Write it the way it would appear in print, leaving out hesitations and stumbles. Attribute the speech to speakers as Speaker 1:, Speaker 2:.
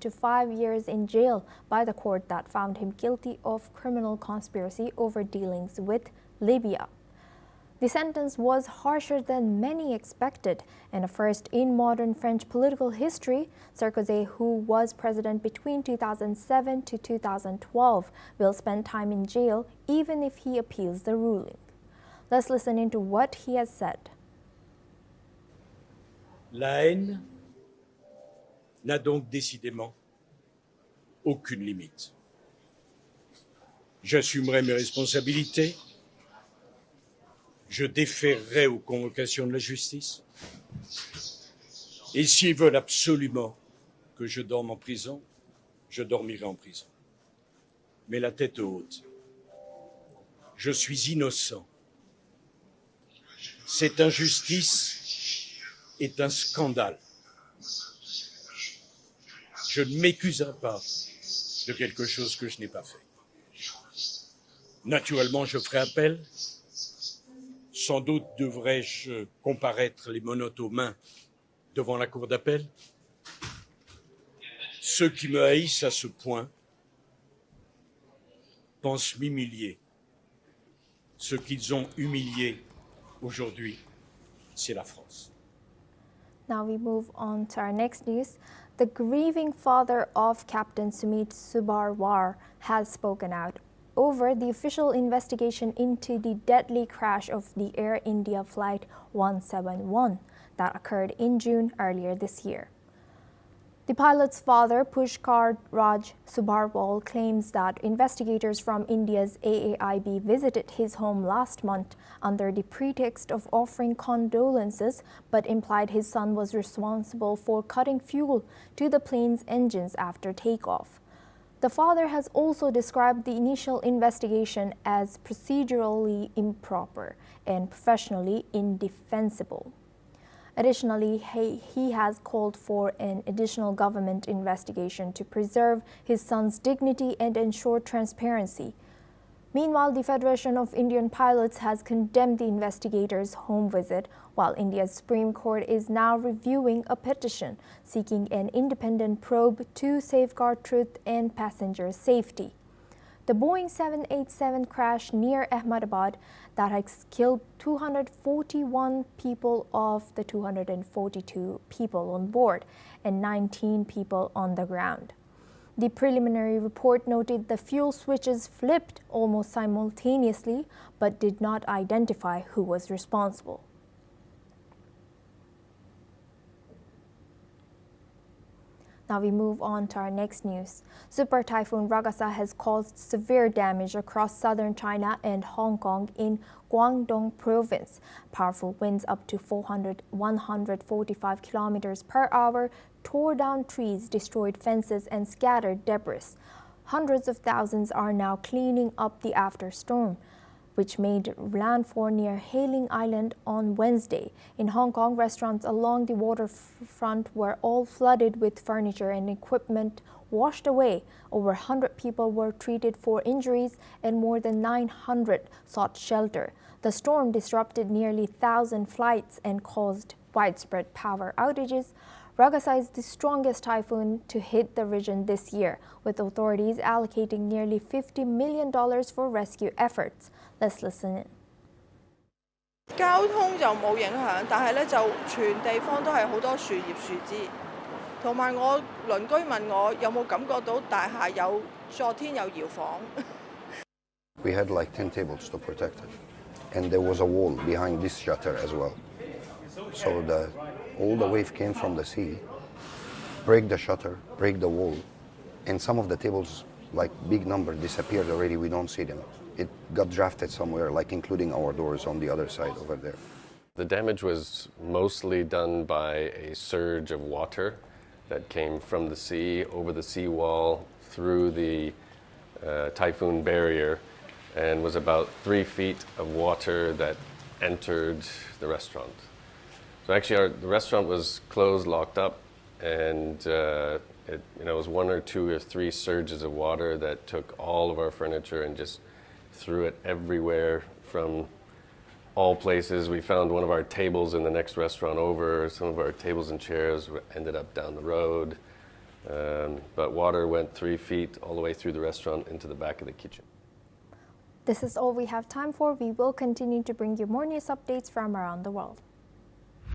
Speaker 1: to 5 years in jail by the court that found him guilty of criminal conspiracy over dealings with Libya. The sentence was harsher than many expected, and a first in modern French political history. Sarkozy, who was president between 2007 to 2012, will spend time in jail even if he appeals the ruling. Let's listen into what he has said.
Speaker 2: La haine n'a donc décidément aucune limite. J'assumerai mes responsabilités. Je déférerai aux convocations de la justice. Et s'ils veulent absolument que je dorme en prison, je dormirai en prison. Mais la tête haute. Je suis innocent. Cette injustice est un scandale. Je ne m'accuserai pas de quelque chose que je n'ai pas fait. Naturellement, je ferai appel. Sans doute devrais-je comparaître les menottes aux mains devant la cour d'appel. Ceux qui me haïssent à ce point pensent m'humilier. Ce qu'ils ont humilié aujourd'hui, c'est la France.
Speaker 1: Now we move on to our next news. The grieving father of Captain Sumit Subarwar has spoken out over the official investigation into the deadly crash of the Air India Flight 171 that occurred in June earlier this year. The pilot's father, Pushkar Raj Subarwal, claims that investigators from India's AAIB visited his home last month under the pretext of offering condolences, but implied his son was responsible for cutting fuel to the plane's engines after takeoff. The father has also described the initial investigation as procedurally improper and professionally indefensible. Additionally, he has called for an additional government investigation to preserve his son's dignity and ensure transparency. Meanwhile, the Federation of Indian Pilots has condemned the investigators' home visit, while India's Supreme Court is now reviewing a petition seeking an independent probe to safeguard truth and passenger safety. The Boeing 787 crash near Ahmedabad that has killed 241 people of the 242 people on board and 19 people on the ground. The preliminary report noted the fuel switches flipped almost simultaneously, but did not identify who was responsible. Now we move on to our next news. Super Typhoon Ragasa has caused severe damage across southern China and Hong Kong in Guangdong province. Powerful winds up to 145 kilometers per hour tore down trees, destroyed fences, and scattered debris. Hundreds of thousands are now cleaning up the afterstorm, which made landfall near Hailing Island on Wednesday. In Hong Kong, restaurants along the waterfront were all flooded with furniture and equipment washed away. Over 100 people were treated for injuries and more than 900 sought shelter. The storm disrupted nearly 1,000 flights and caused widespread power outages. Ragasa is the strongest typhoon to hit the region this year, with authorities allocating nearly $50 million for rescue efforts. Let's listen in.
Speaker 3: 交通就冇影響，但係咧就全地方都係好多樹葉樹枝，同埋我鄰居問我有冇感覺到大廈有昨天有搖晃。
Speaker 4: We had like 10 tables to protect it, and there was a wall behind this shutter as well. So all the wave came from the sea, break the shutter, break the wall, and some of the tables, like big number, disappeared already. We don't see them. It got drafted somewhere, like including our doors on the other side over there.
Speaker 5: The damage was mostly done by a surge of water that came from the sea, over the seawall, through the typhoon barrier, and was about 3 feet of water that entered the restaurant. So actually the restaurant was closed, locked up, and it was 1 or 2 or 3 surges of water that took all of our furniture and just threw it everywhere from all places. We found one of our tables in the next restaurant over. Some of our tables and chairs ended up down the road. But water went 3 feet all the way through the restaurant into the back of the kitchen.
Speaker 1: This is all we have time for. We will continue to bring you more news updates from around the world.